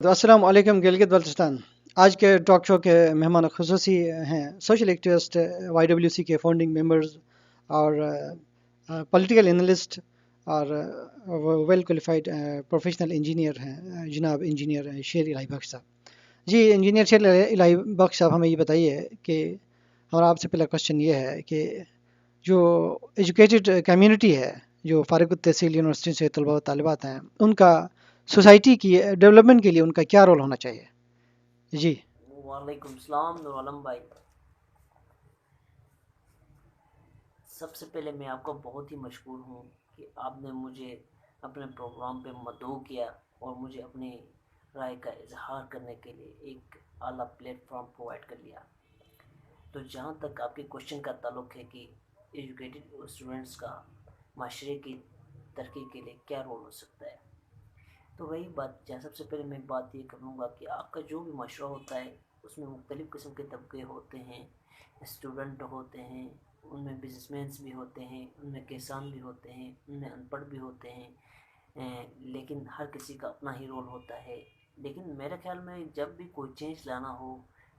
تو السلام علیکم گلگت بلتستان. آج کے ٹاک شو کے مہمان خصوصی ہیں social activist Y W C کے فاؤنڈنگ ممبرز اور پولیٹیکل انالسٹ اور ویل کوالیفائڈ پروفیشنل انجینئر ہیں جناب انجینئر شیر الہی بخش صاحب. جی انجینئر شیر الہی بخش صاحب ہمیں یہ بتائیے کہ ہمارا آپ سے پہلا کوشچن یہ ہے کہ جو ایجوکیٹڈ کمیونٹی ہے جو فارغ التحصیل یونیورسٹی سے طلباء و طالبات ہیں ان کا سوسائٹی کی ڈیولپمنٹ کے لیے ان کا کیا رول ہونا چاہیے؟ جی وعلیکم السلام نور عالم بھائی. سب سے پہلے میں آپ کا بہت ہی مشکور ہوں کہ آپ نے مجھے اپنے پروگرام پہ مدعو کیا اور مجھے اپنی رائے کا اظہار کرنے کے لیے ایک اعلیٰ پلیٹ فارم پرووائڈ کر لیا. تو جہاں تک آپ کے کوشچن کا تعلق ہے کہ ایجوکیٹڈ اسٹوڈنٹس کا معاشرے کی ترقی کے لیے کیا رول ہو سکتا ہے، تو وہی بات جہاں سب سے پہلے میں بات یہ کروں گا کہ آپ کا جو بھی معاشرہ ہوتا ہے اس میں مختلف قسم کے طبقے ہوتے ہیں. اسٹوڈنٹ ہوتے ہیں، ان میں بزنس مینس بھی ہوتے ہیں، ان میں کسان بھی ہوتے ہیں، ان میں ان پڑھ بھی ہوتے ہیں. لیکن ہر کسی کا اپنا ہی رول ہوتا ہے. لیکن میرے خیال میں جب بھی کوئی چینج لانا ہو،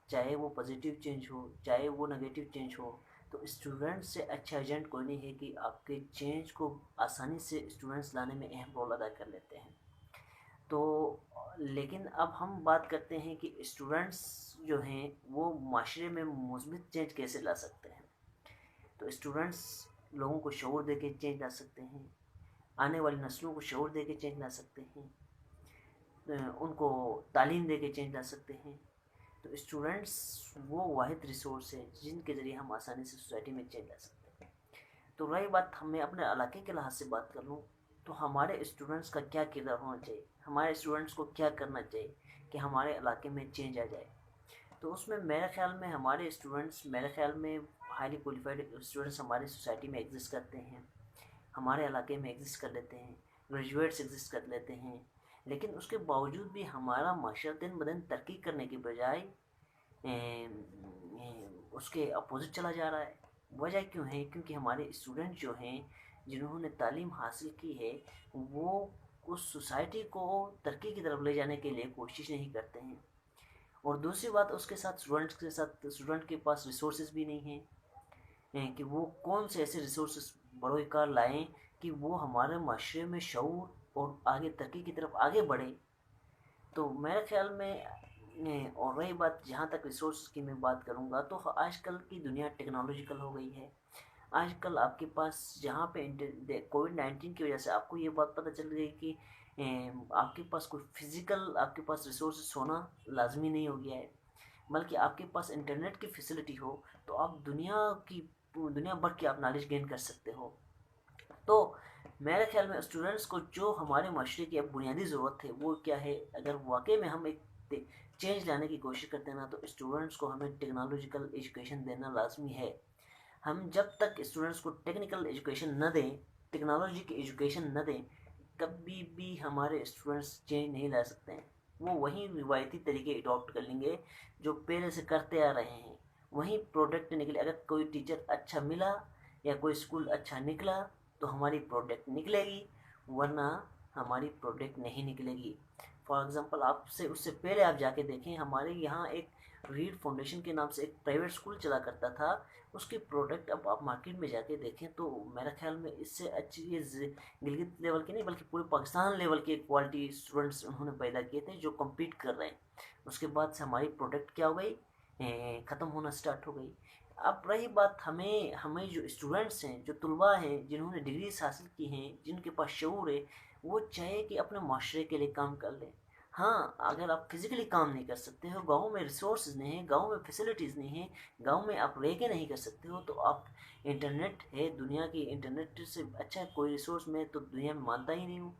چاہے وہ پازیٹیو چینج ہو چاہے وہ نگیٹیو چینج ہو، تو اسٹوڈنٹ سے اچھا ایجنٹ کوئی نہیں ہے کہ آپ کے چینج کو آسانی سے اسٹوڈنٹس لانے میں اہم رول ادا کر لیتے ہیں. تو لیکن اب ہم بات کرتے ہیں کہ اسٹوڈنٹس جو ہیں وہ معاشرے میں مثبت چینج کیسے لا سکتے ہیں. تو اسٹوڈنٹس لوگوں کو شعور دے کے چینج لا سکتے ہیں، آنے والی نسلوں کو شعور دے کے چینج لا سکتے ہیں، ان کو تعلیم دے کے چینج لا سکتے ہیں. تو اسٹوڈنٹس وہ واحد ریسورس ہے جن کے ذریعے ہم آسانی سے سوسائٹی میں چینج لا سکتے ہیں. تو رہی بات ہمیں اپنے علاقے کے لحاظ سے بات کر لوں تو ہمارے اسٹوڈنٹس کا کیا کردار ہونا چاہیے، ہمارے اسٹوڈنٹس کو کیا کرنا چاہیے کہ ہمارے علاقے میں چینج آ جائے. تو اس میں میرے خیال میں ہمارے اسٹوڈنٹس میرے خیال میں ہائیلی کوالیفائڈ اسٹوڈنٹس ہماری سوسائٹی میں ایگزسٹ کرتے ہیں، ہمارے علاقے میں ایگزسٹ کر لیتے ہیں، گریجویٹس ایگزسٹ کر لیتے ہیں. لیکن اس کے باوجود بھی ہمارا معاشرہ دن بدن ترقی کرنے کے بجائے اس کے اپوزٹ چلا جا رہا ہے. وجہ کیوں ہے؟ کیونکہ ہمارے اسٹوڈنٹ جو ہیں جنہوں نے تعلیم حاصل کی ہے وہ اس سوسائٹی کو ترقی کی طرف لے جانے کے لیے کوشش نہیں کرتے ہیں. اور دوسری بات اس کے ساتھ اسٹوڈنٹ کے پاس ریسورسز بھی نہیں ہیں کہ وہ کون سے ایسے ریسورسز بروئے کار لائیں کہ وہ ہمارے معاشرے میں شعور اور آگے ترقی کی طرف آگے بڑھیں. تو میرے خیال میں اور رہی بات جہاں تک ریسورس کی میں بات کروں گا تو آج کل کی دنیا ٹیکنالوجیکل ہو گئی ہے. آج کل آپ کے پاس جہاں پہ کووڈ-19 کی وجہ سے آپ کو یہ بات پتہ چل گئی کہ آپ کے پاس کوئی فزیکل آپ کے پاس ریسورسز ہونا لازمی نہیں ہو گیا ہے، بلکہ آپ کے پاس انٹرنیٹ کی فیسلٹی ہو تو آپ دنیا بھر کی آپ نالج گین کر سکتے ہو. تو میرے خیال میں اسٹوڈنٹس کو جو ہمارے معاشرے کی اب بنیادی ضرورت ہے وہ کیا ہے، اگر واقعی میں ہم ایک چینج لانے کی کوشش کرتے ہیں نا تو اسٹوڈنٹس کو ہمیں ٹیکنالوجیکل ایجوکیشن دینا لازمی ہے. ہم جب تک اسٹوڈنٹس کو ٹیکنیکل ایجوکیشن نہ دیں، ٹیکنالوجی کی ایجوکیشن نہ دیں، کبھی بھی ہمارے اسٹوڈنٹس چینج نہیں لا سکتے ہیں. وہ وہی روایتی طریقے اڈاپٹ کر لیں گے جو پہلے سے کرتے آ رہے ہیں، وہیں پروڈکٹ نکلے. اگر کوئی ٹیچر اچھا ملا یا کوئی اسکول اچھا نکلا تو ہماری پروڈکٹ نکلے گی، ورنہ ہماری پروڈکٹ نہیں نکلے گی. فار ایگزامپل اس سے پہلے آپ جا کے دیکھیں، ہمارے یہاں ایک ریڈ فاؤنڈیشن کے نام سے ایک پرائیویٹ اسکول چلا کرتا تھا. اس کی پروڈکٹ اب آپ مارکیٹ میں جا کے دیکھیں تو میرے خیال میں اس سے اچھی گلگت لیول کے نہیں بلکہ پورے پاکستان لیول کے کوالٹی اسٹوڈنٹس انہوں نے پیدا کیے تھے جو کمپیٹ کر رہے ہیں. اس کے بعد سے ہماری پروڈکٹ کیا ہو گئی، ختم ہونا سٹارٹ ہو گئی. اب رہی بات ہمیں جو اسٹوڈنٹس ہیں، جو طلباء ہیں جنہوں نے ڈگریز حاصل کی ہیں، جن کے پاس شعور ہے، وہ چاہے کہ اپنے معاشرے کے لیے کام کر لیں. ہاں اگر آپ فزیکلی کام نہیں کر سکتے ہو، گاؤں میں ریسورسز نہیں ہیں، گاؤں میں فیسلٹیز نہیں ہیں، گاؤں میں آپ رہ کے نہیں کر سکتے ہو، تو آپ انٹرنیٹ ہے دنیا کی، انٹرنیٹ سے اچھا کوئی ریسورس میں تو دنیا میں مانتا ہی نہیں ہوں.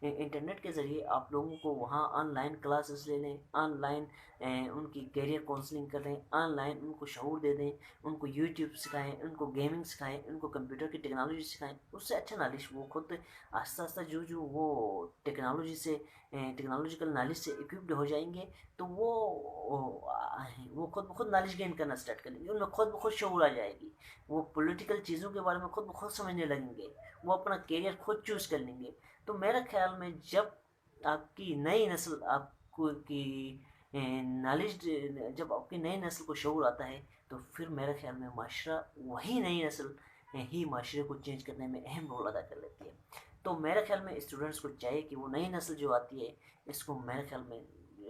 انٹرنیٹ کے ذریعے آپ لوگوں کو وہاں آن لائن کلاسز لے لیں، آن لائن ان کی کیریئر کونسلنگ کر لیں، آن لائن ان کو شعور دے دیں، ان کو یوٹیوب سکھائیں، ان کو گیمنگ سکھائیں، ان کو کمپیوٹر کی ٹیکنالوجی سکھائیں. اس سے اچھا نالج وہ خود آہستہ آہستہ جو وہ ٹیکنالوجیکل نالج سے اکوپڈ ہو جائیں گے تو وہ خود بخود نالج گین کرنا سٹارٹ کر لیں گے. ان میں خود بخود شعور آ جائے گی، وہ پولیٹیکل چیزوں کے بارے میں خود بخود سمجھنے لگیں گے، وہ اپنا کیریئر خود چوز کر لیں گے. تو میرا خیال میں جب آپ کی نئی نسل آپ کی نالج، جب آپ کی نئی نسل کو شعور آتا ہے تو پھر میرے خیال میں معاشرہ، وہی نئی نسل ہی معاشرے کو چینج کرنے میں اہم رول ادا کر لیتی ہے. تو میرے خیال میں اسٹوڈنٹس کو چاہیے کہ وہ نئی نسل جو آتی ہے اس کو میرے خیال میں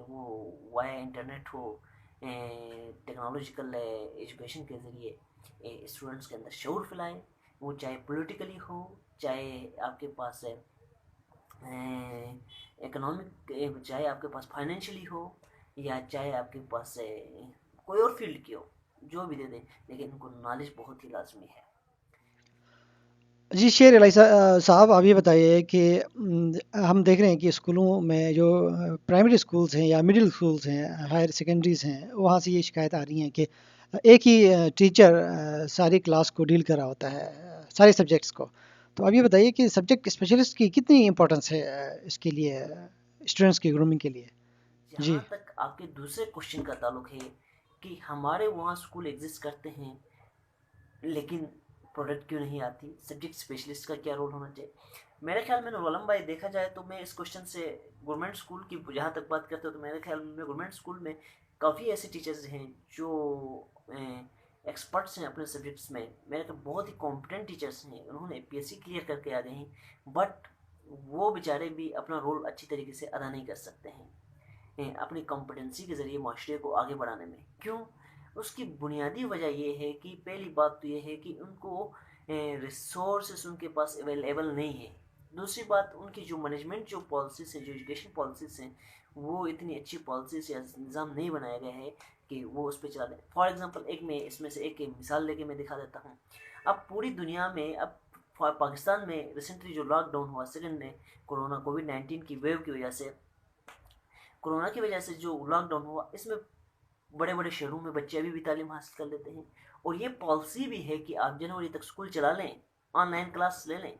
وہ وایا انٹرنیٹ ہو، ٹیکنالوجیکل ایجوکیشن کے ذریعے اسٹوڈنٹس کے اندر شعور پھیلائے. وہ چاہے پولیٹیکلی ہو، چاہے آپ کے پاس اکنامک، چاہے آپ کے پاس فائنینشلی ہو، یا چاہے آپ کے پاس کوئی اور فیلڈ کی ہو، جو بھی دے دیں، لیکن ان کو نالج بہت ہی لازمی ہے. جی شیر علی صاحب، آپ یہ بتائیے کہ ہم دیکھ رہے ہیں کہ اسکولوں میں جو پرائمری اسکولس ہیں یا مڈل اسکولس ہیں، ہائر سیکنڈریز ہیں، وہاں سے یہ شکایت آ رہی ہیں کہ ایک ہی ٹیچر ساری کلاس کو ڈیل کر رہا ہوتا ہے، سارے سبجیکٹس کو. تو آپ یہ بتائیے کہ سبجیکٹ اسپیشلسٹ کی کتنی امپورٹنس ہے اس کے لیے، اسٹوڈنٹس کی گرومنگ کے لیے؟ جی جہاں تک آپ کے دوسرے کوشچن کا تعلق ہے کہ ہمارے وہاں اسکول ایگزسٹ کرتے ہیں لیکن پروڈکٹ کیوں نہیں آتی، سبجیکٹ اسپیشلسٹ کا کیا رول ہونا چاہیے، میرے خیال میں نور عالم بھائی دیکھا جائے تو میں اس کوشچن سے گورنمنٹ اسکول کی جہاں تک بات کرتے ہو تو میرے خیال میں گورنمنٹ اسکول میں کافی ایسے ٹیچرز ہیں جو ایکسپرٹس ہیں اپنے سبجیکٹس میں. میرے خیال بہت ہی کمپٹنٹ ٹیچرس ہیں، انہوں نے پی ایس سی کلیئر کر کے آ گئے ہیں، بٹ وہ بیچارے بھی اپنا رول اچھی طریقے سے ادا نہیں کر سکتے ہیں اپنی کمپٹنسی کے ذریعے معاشرے کو آگے بڑھانے میں. کیوں؟ اس کی بنیادی وجہ یہ ہے کہ پہلی بات تو یہ ہے کہ ان کو ریسورسز ان کے پاس اویلیبل نہیں ہے. دوسری بات، ان کی جو مینجمنٹ جو پالیسیز ہیں، جو ایجوکیشن پالیسیز ہیں، وہ اتنی اچھی پالیسیز یا نظام نہیں بنایا گیا ہے کہ وہ اس پہ چلا دیں. فار ایگزامپل ایک میں اس میں سے ایک مثال لے کے میں دکھا دیتا ہوں. اب پوری دنیا میں، اب پاکستان میں ریسنٹلی جو لاک ڈاؤن ہوا سیکنڈ میں کووڈ-19 کی ویو کی وجہ سے، کورونا کی وجہ سے جو لاک ڈاؤن ہوا، اس میں بڑے بڑے شہروں میں بچے ابھی بھی تعلیم حاصل کر لیتے ہیں، اور یہ پالیسی بھی ہے کہ آپ جنوری تک اسکول چلا لیں، آن لائن کلاس لے لیں.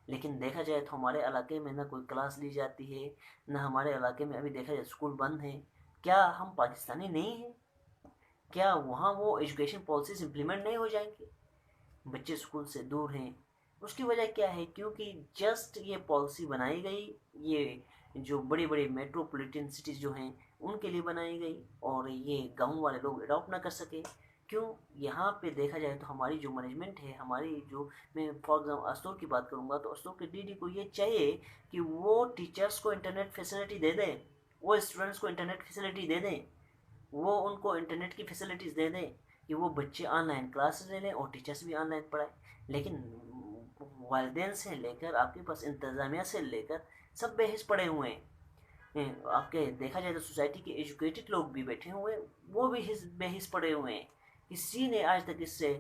لیکن دیکھا جائے تو ہمارے علاقے میں نہ کوئی کلاس لی جاتی ہے، نہ ہمارے علاقے میں ابھی دیکھا جائے اسکول بند ہیں. کیا ہم پاکستانی نہیں ہیں؟ کیا وہاں وہ ایجوکیشن پالیسیز امپلیمنٹ نہیں ہو جائیں گے؟ بچے اسکول سے دور ہیں. اس کی وجہ کیا ہے؟ کیونکہ جسٹ یہ پالیسی بنائی گئی، یہ جو بڑی بڑی میٹروپولیٹن سٹیز جو ہیں ان کے لیے بنائی گئی، اور یہ گاؤں والے لوگ اڈاپٹ نہ کر سکے. کیوں؟ یہاں پہ دیکھا جائے تو ہماری جو مینجمنٹ ہے، ہماری جو، میں فار ایگزامپل استور کی بات کروں گا تو استور کے ڈی ڈی کو یہ چاہیے کہ وہ ٹیچرس کو انٹرنیٹ فیسلٹی دے دیں، وہ اسٹوڈنٹس کو انٹرنیٹ فیسلٹی دے دیں، وہ ان کو انٹرنیٹ کی فیسلٹیز دے دیں کہ وہ بچے آن لائن کلاسز لے لیں اور ٹیچرس بھی آن لائن پڑھائیں. لیکن والدین سے لے کر آپ کے پاس انتظامیہ سے لے کر سب بے حس پڑے ہوئے ہیں. آپ کے دیکھا جائے تو سوسائٹی کے ایجوکیٹڈ لوگ بھی بیٹھے ہوئے ہیں، وہ بھی بے حس پڑے ہوئے ہیں. کسی نے آج تک اس سے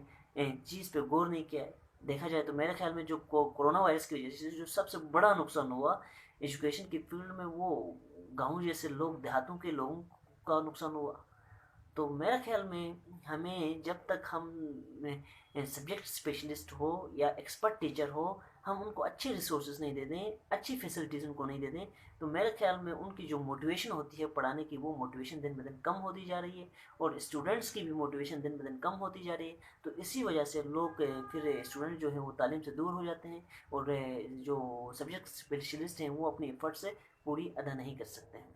چیز پہ غور نہیں کیا ہے. دیکھا جائے تو میرے خیال میں جو کورونا وائرس کی وجہ سے جو سب سے بڑا نقصان ہوا ایجوکیشن کی فیلڈ میں، وہ گاؤں جیسے لوگ، دیہاتوں کے لوگوں کا نقصان ہوا. تو میرے خیال میں ہمیں جب تک ہم سبجیکٹ اسپیشلسٹ ہو یا ایکسپرٹ ٹیچر ہو، ہم ان کو اچھے ریسورسز نہیں دے دیں، اچھی فیسلٹیز ان کو نہیں دے دیں، تو میرے خیال میں ان کی جو موٹیویشن ہوتی ہے پڑھانے کی، وہ موٹیویشن دن بدن کم ہوتی جا رہی ہے، اور اسٹوڈنٹس کی بھی موٹیویشن دن بدن کم ہوتی جا رہی ہے. تو اسی وجہ سے لوگ پھر اسٹوڈنٹ جو ہیں وہ تعلیم سے دور ہو جاتے ہیں، اور جو سبجیکٹ اسپیشلسٹ ہیں وہ اپنی ایفرٹ سے پوری ادا نہیں کر سکتے ہیں.